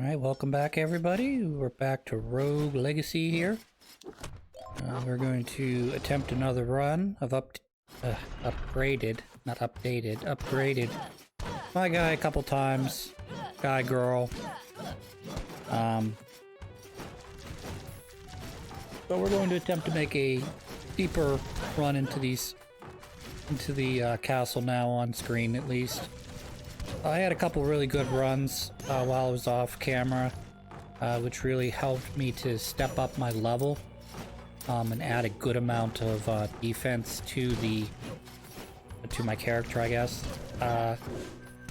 Alright, welcome back everybody. We're back to Rouge Legacy here. We're going to attempt another run of upgraded, not updated, upgraded my guy a couple times. Guy, girl. So we're going to attempt to make a deeper run into the castle now on screen at least. I had a couple really good runs while I was off camera, which really helped me to step up my level and add a good amount of defense to my character, I guess.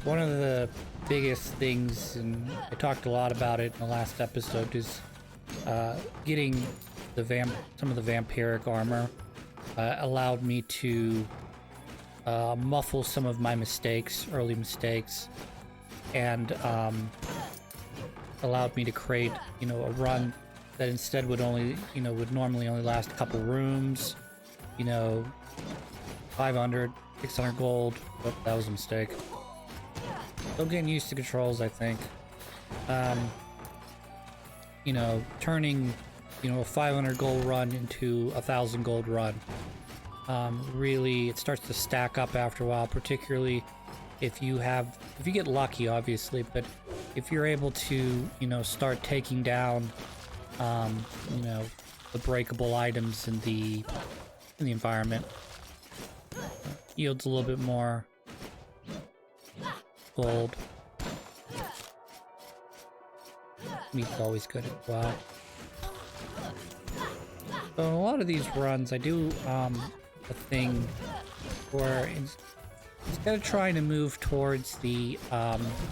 One of the biggest things, and I talked a lot about it in the last episode, is getting some of the vampiric armor allowed me to muffle some of my early mistakes, and allowed me to create, a run that instead would normally only last a couple rooms, 500, 600 gold. Oh, that was a mistake. Still getting used to controls, I think. Turning, a 500 gold run into a 1,000 gold run. Really, it starts to stack up after a while, particularly if you get lucky, obviously, but if you're able to, start taking down, the breakable items in the environment, yields a little bit more gold. Meat's always good as well. So in a lot of these runs, I do, a thing where instead of trying to move towards the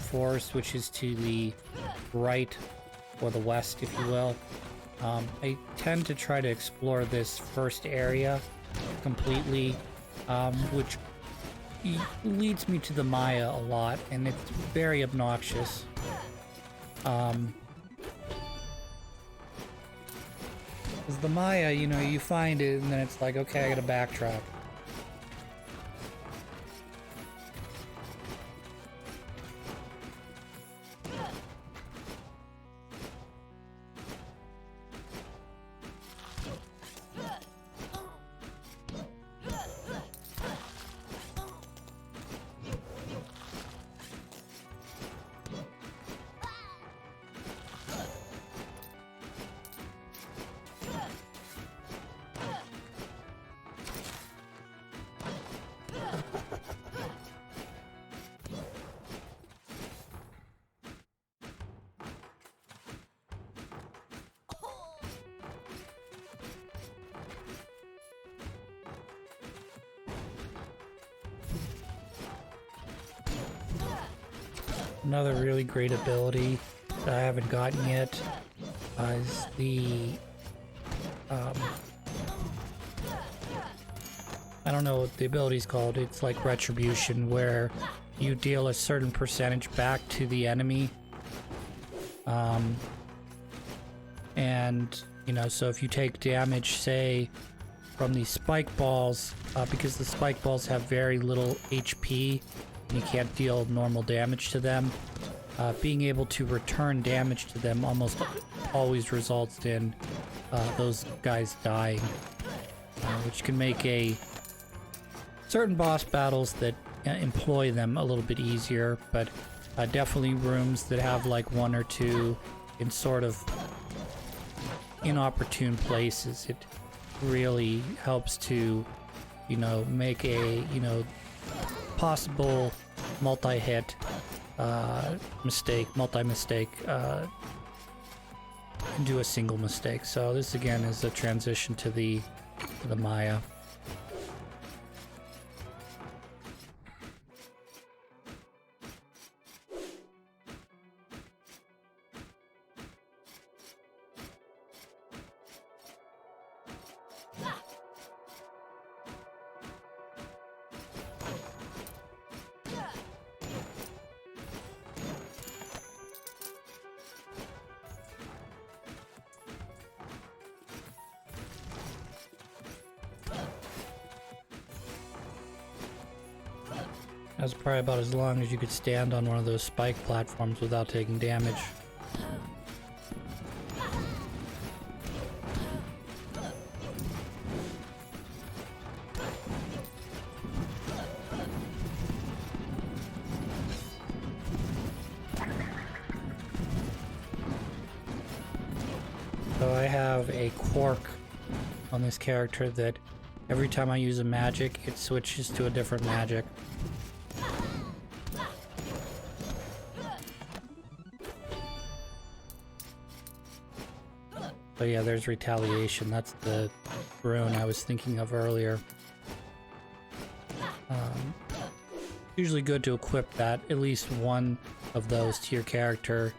forest, which is to the right or the west, if you will, I tend to try to explore this first area completely, which leads me to the Maya a lot, and it's very obnoxious. Because the Maya, you find it and then it's like, okay, I gotta backtrack. Another really great ability that I haven't gotten yet is the I don't know what the ability's called. It's like retribution, where you deal a certain percentage back to the enemy. And so if you take damage, say, from these spike balls, because the spike balls have very little HP, you can't deal normal damage to them. Being able to return damage to them almost always results in those guys dying, which can make certain boss battles that employ them a little bit easier, but definitely rooms that have like one or two in sort of inopportune places, it really helps to, make a, possible multi-hit multi-mistake into a single mistake. So this again is a transition to the Maya. That was probably about as long as you could stand on one of those spike platforms without taking damage. have a quirk on this character that every time I use a magic, it switches to a different magic. So yeah, there's Retaliation. That's the rune I was thinking of earlier. Usually good to equip that, at least one of those to your character,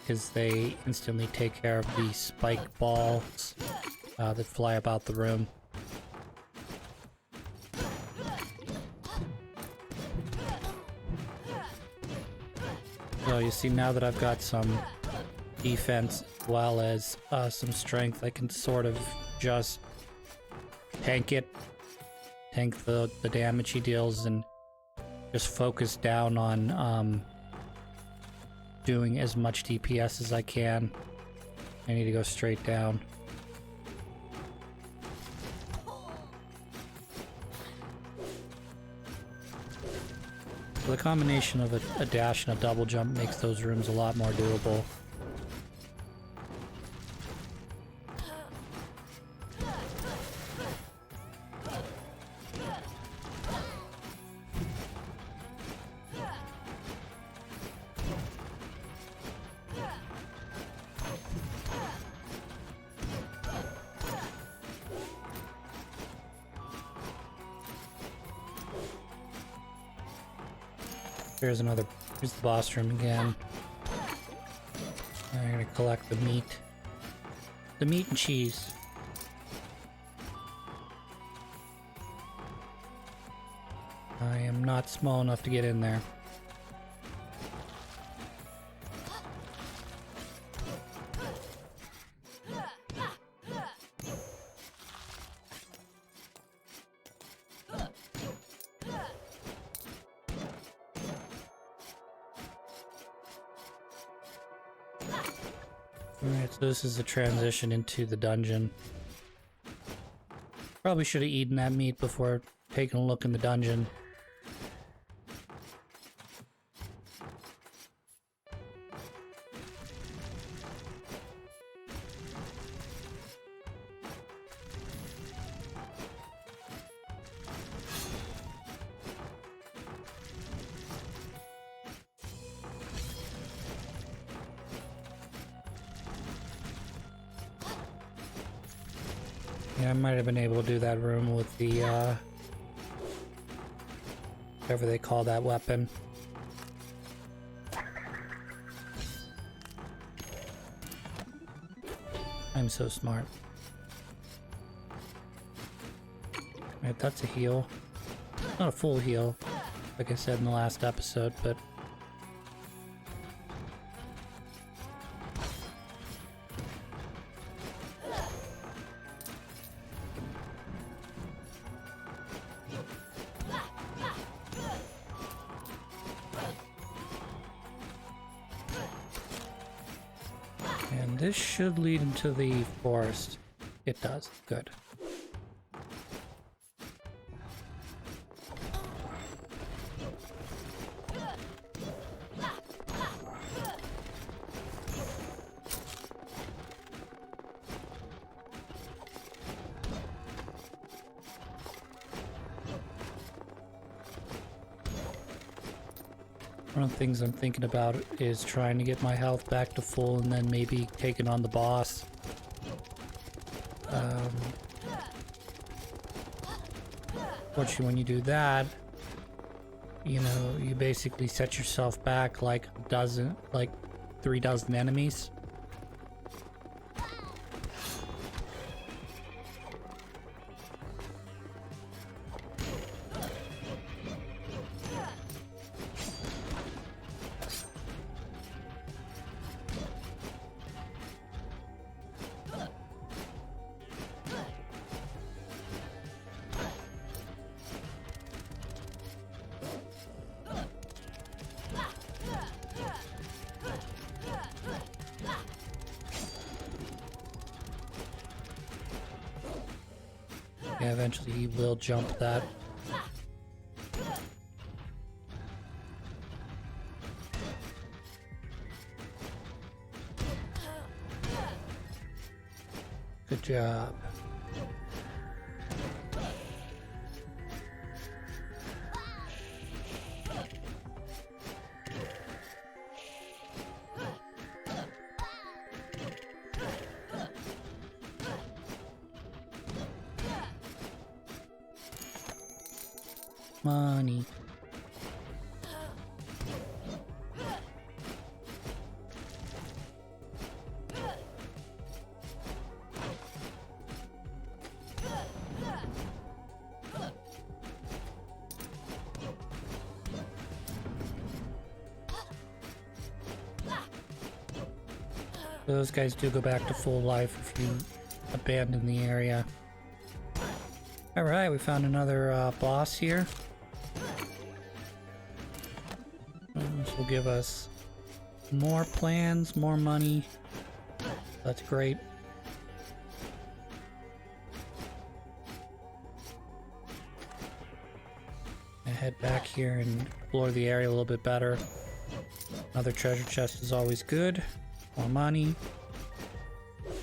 because they instantly take care of the spike balls that fly about the room. So you see, now that I've got some defense as well as some strength, I can sort of just tank it, tank the damage he deals, and just focus down on doing as much DPS as I can. I need to go straight down. So the combination of a dash and a double jump makes those rooms a lot more doable. Here's the boss room again. I'm gonna collect the meat. The meat and cheese. I am not small enough to get in there. Alright, so this is the transition into the dungeon. Probably should have eaten that meat before taking a look in the dungeon. Yeah, I might have been able to do that room with the, whatever they call that weapon. I'm so smart. Right, that's a heal. Not a full heal, like I said in the last episode, but... And this should lead into the forest. It does. Good. One of the things I'm thinking about is trying to get my health back to full and then maybe taking on the boss. Fortunately, when you do that, you know, you basically set yourself back like 3 dozen enemies. Yeah, eventually he will jump that. job. Money. Those guys do go back to full life if you abandon the area. Alright, we found another boss here. This will give us more plans, more money. That's great. I head back here and explore the area a little bit better. Another treasure chest is always good. More money.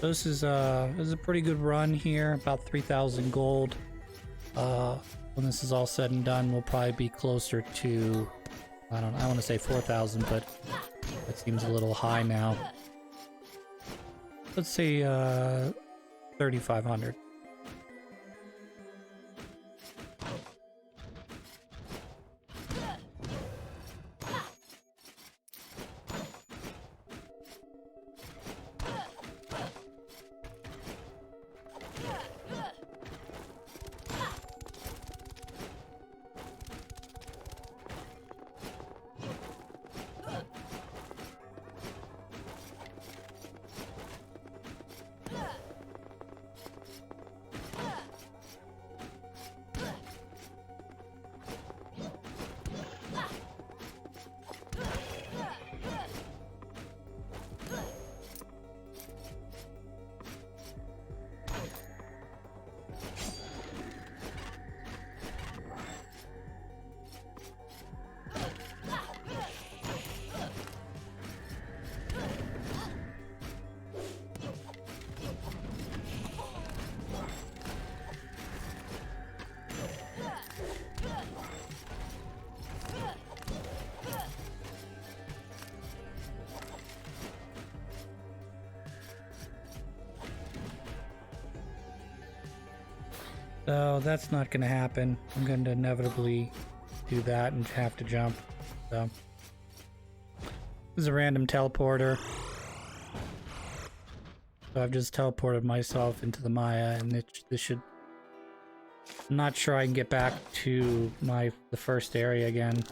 This is a pretty good run here. About 3,000 gold. When this is all said and done, we'll probably be closer to, I want to say 4,000, but that seems a little high now. Let's say 3,500. So that's not going to happen. I'm going to inevitably do that and have to jump. So this is a random teleporter. So I've just teleported myself into the Maya, and this should. I'm not sure I can get back to the first area again.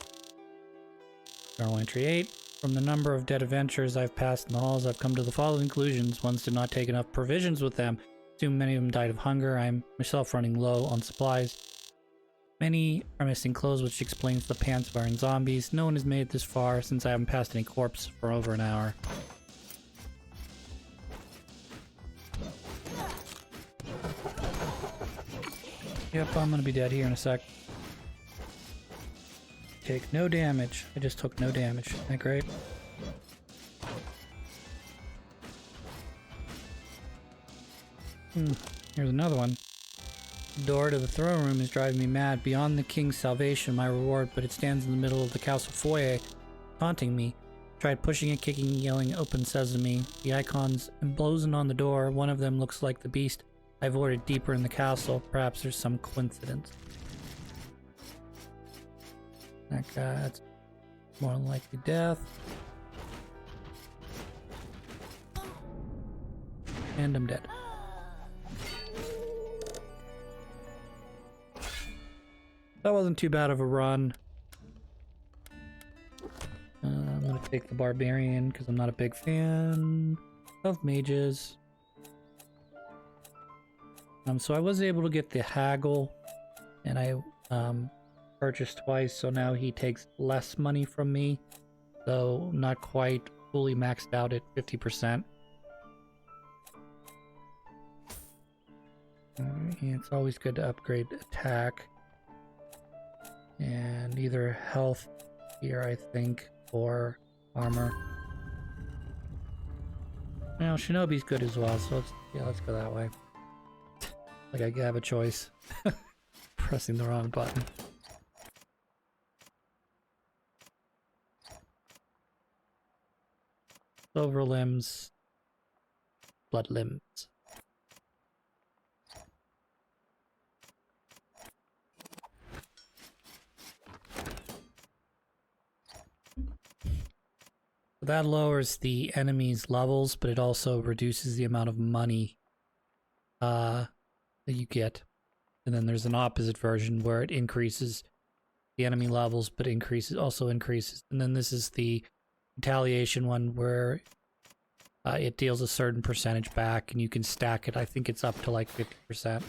Journal entry 8. From the number of dead adventurers I've passed in the halls, I've come to the following conclusions. Ones did not take enough provisions with them. Too many of them died of hunger. I'm myself running low on supplies. Many are missing clothes, which explains the pants of iron zombies. No one has made it this far since I haven't passed any corpse for over an hour. Yep, I'm gonna be dead here in a sec. Take no damage. I just took no damage. Isn't that great? Here's another one. The door to the throne room is driving me mad. Beyond the king's salvation, my reward, but it stands in the middle of the castle foyer, taunting me. Tried pushing it, kicking, yelling, "Open sesame." The icons emblazoned on the door. One of them looks like the beast I've ordered deeper in the castle. Perhaps there's some coincidence. That guy, that's more than likely death. And I'm dead. That wasn't too bad of a run. I'm gonna take the barbarian because I'm not a big fan of mages. So I was able to get the haggle, and I purchased twice, so now he takes less money from me. So not quite fully maxed out at 50%. And it's always good to upgrade attack. And either health here, I think, or armor. Well, Shinobi's good as well, so let's go that way. Like I have a choice. Pressing the wrong button. Silver limbs. Blood limbs. That lowers the enemy's levels, but it also reduces the amount of money that you get. And then there's an opposite version where it increases the enemy levels, but also increases. And then this is the retaliation one where it deals a certain percentage back, and you can stack it. I think it's up to like 50%.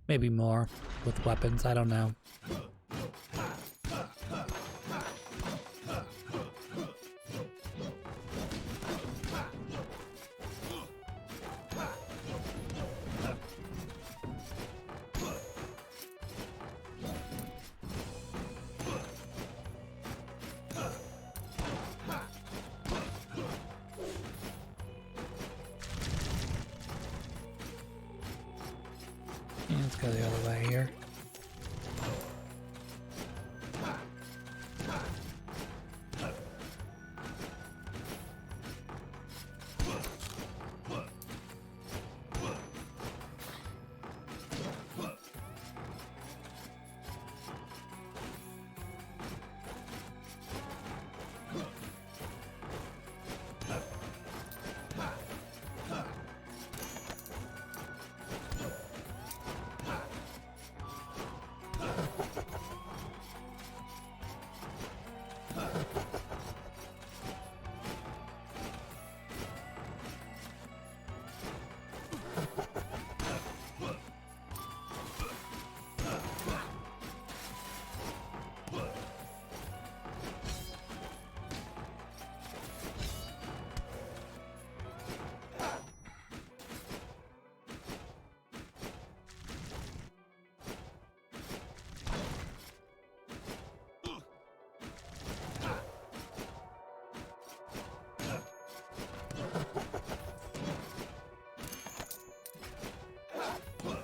Maybe more with weapons, I don't know. Let's go the other way here.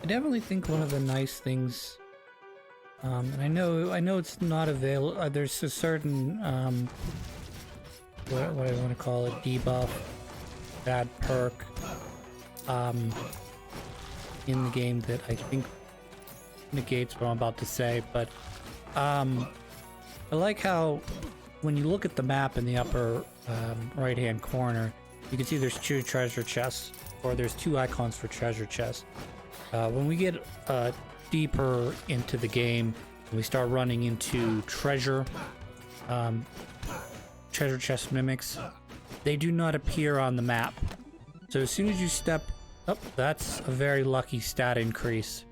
I definitely think one of the nice things, and I know it's not available. There's a certain what I want to call it, debuff, bad perk, in the game that I think negates what I'm about to say. But I like how when you look at the map in the upper right-hand corner, you can see there's 2 treasure chests, or there's 2 icons for treasure chests. When we get deeper into the game, and we start running into treasure chest mimics, they do not appear on the map. So as soon as you step up, that's a very lucky stat increase.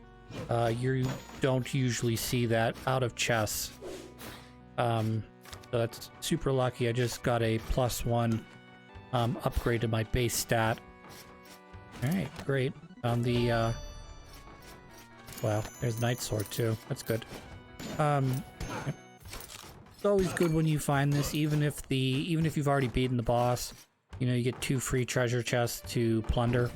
You don't usually see that out of chests. So that's super lucky. I just got a +1 upgrade to my base stat. Alright, great. On the wow, there's Night Sword too. That's good. It's always good when you find this, even if you've already beaten the boss. You know, you get 2 free treasure chests to plunder.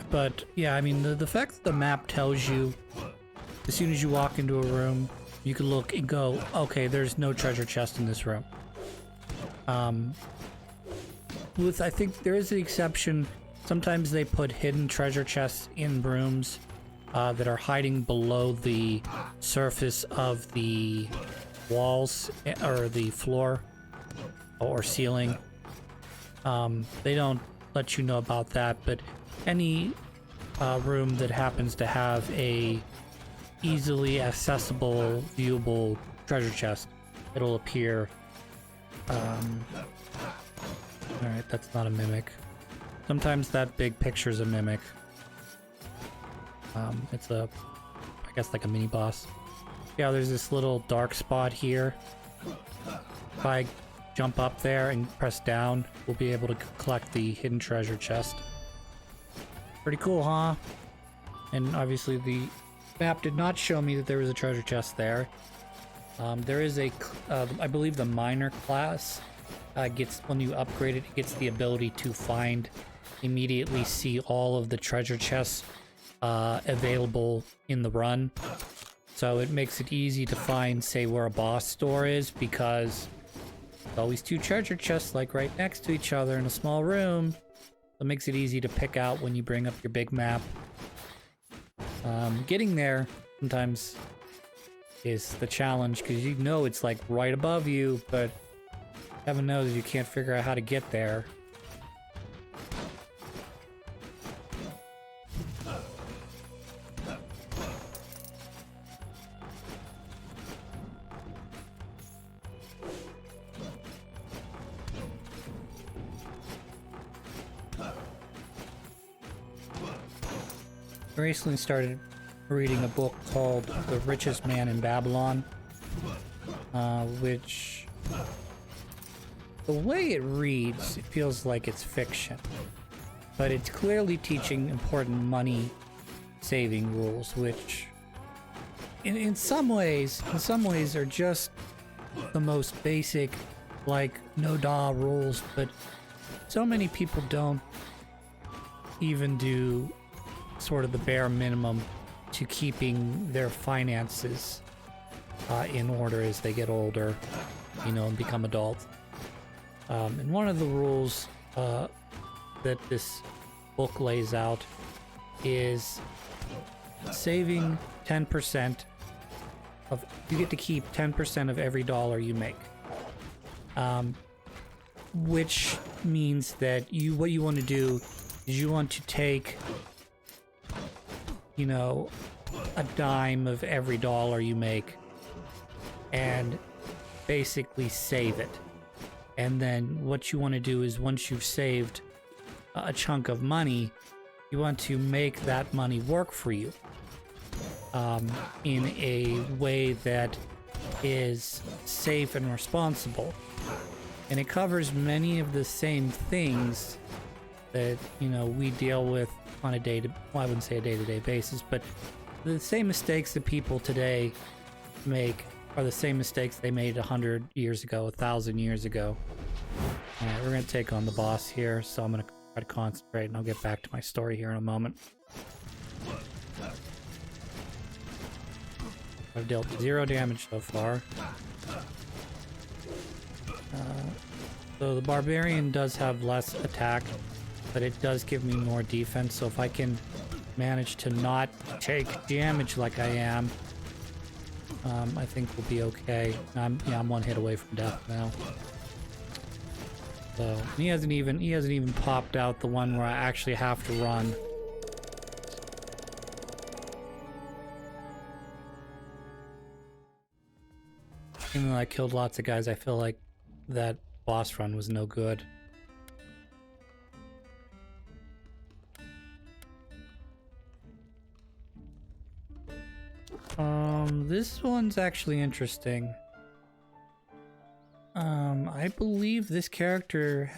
But yeah, I mean, the fact that the map tells you as soon as you walk into a room, you can look and go, okay, there's no treasure chest in this room. I think there is an exception. Sometimes they put hidden treasure chests in rooms that are hiding below the surface of the walls or the floor or ceiling. They don't let you know about that, but any room that happens to have a easily accessible, viewable treasure chest, it'll appear. Alright, that's not a mimic. Sometimes that big picture's a mimic. It's I guess like a mini boss. Yeah, there's this little dark spot here. If I jump up there and press down, we'll be able to collect the hidden treasure chest. Pretty cool, huh? And obviously the map did not show me that there was a treasure chest there. There is I believe the minor class gets, when you upgrade it, it gets the ability to immediately see all of the treasure chests available in the run. So it makes it easy to find, say, where a boss store is, because there's always two treasure chests like right next to each other in a small room. It makes it easy to pick out when you bring up your big map. Getting there sometimes is the challenge, because you know it's like right above you, but heaven knows you can't figure out how to get there. I recently started reading a book called The Richest Man in Babylon, which, the way it reads, it feels like it's fiction, but it's clearly teaching important money saving rules, which in some ways are just the most basic, like no-da rules, but so many people don't even do sort of the bare minimum to keeping their finances in order as they get older, you know, and become adults. And one of the rules that this book lays out is saving 10% of, you get to keep 10% of every dollar you make. Which means that what you want to do is you want to take, you know, a dime of every dollar you make and basically save it. And then what you want to do is, once you've saved a chunk of money, you want to make that money work for you in a way that is safe and responsible. And it covers many of the same things that, you know, we deal with on a well, I wouldn't say a day-to-day basis, but the same mistakes that people today make are the same mistakes they made 100 years ago, 1,000 years ago. All right, we're going to take on the boss here, so I'm going to try to concentrate, and I'll get back to my story here in a moment. I've dealt 0 damage so far. So the barbarian does have less attack, but it does give me more defense, so if I can manage to not take damage like I am, I think we'll be okay. I'm 1 hit away from death now. So he hasn't even popped out the one where I actually have to run. Even though I killed lots of guys, I feel like that boss run was no good. This one's actually interesting. I believe this character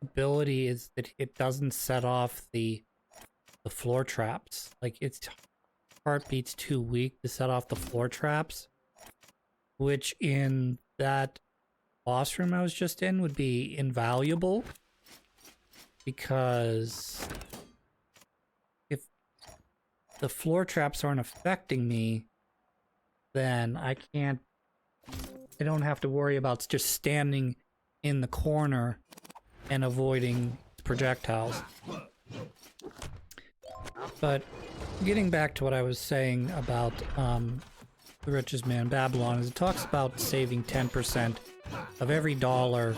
ability is that it doesn't set off the floor traps. Like, its heartbeat's too weak to set off the floor traps, which in that boss room I was just in would be invaluable, because if the floor traps aren't affecting me, then I don't have to worry about just standing in the corner and avoiding projectiles. But getting back to what I was saying about The Richest Man in Babylon, is it talks about saving 10% of every dollar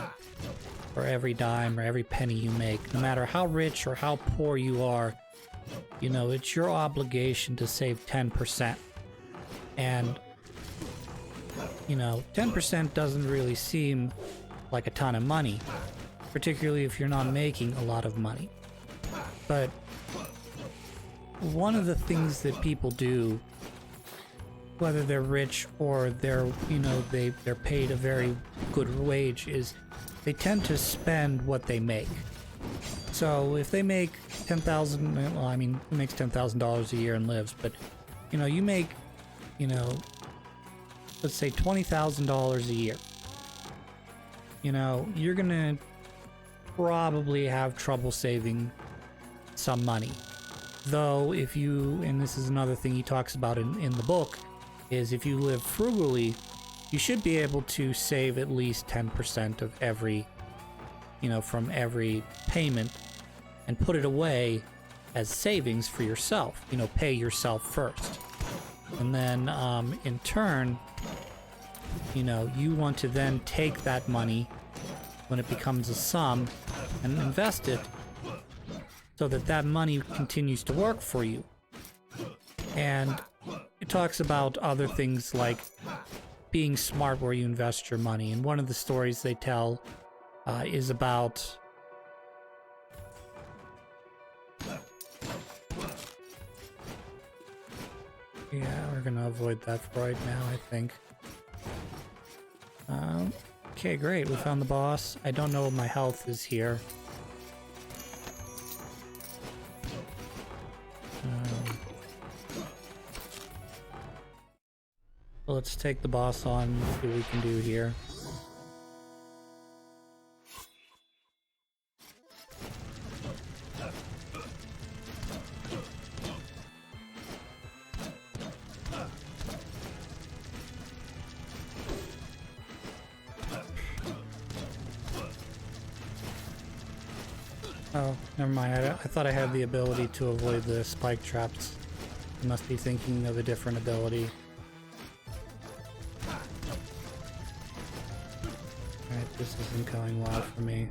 or every dime or every penny you make. No matter how rich or how poor you are, you know, it's your obligation to save 10%. And, you know, 10% doesn't really seem like a ton of money, particularly if you're not making a lot of money. But one of the things that people do, whether they're rich or they're, you know, they're paid a very good wage, is they tend to spend what they make. So if they make $10,000, well, I mean, who makes $10,000 a year and lives? But, you know, you make, you know, let's say $20,000 a year. You know, you're gonna probably have trouble saving some money. Though if you, and this is another thing he talks about in the book, is if you live frugally, you should be able to save at least 10% of every, you know, from every payment and put it away as savings for yourself. You know, pay yourself first. And then in turn, you know, you want to then take that money when it becomes a sum and invest it so that that money continues to work for you. And it talks about other things like being smart where you invest your money. And one of the stories they tell is about yeah, we're gonna avoid that for right now, I think. Okay, great. We found the boss. I don't know what my health is here. Well, let's take the boss on, see what we can do here. Oh, never mind. I thought I had the ability to avoid the spike traps. I must be thinking of a different ability. Alright, this isn't going well for me.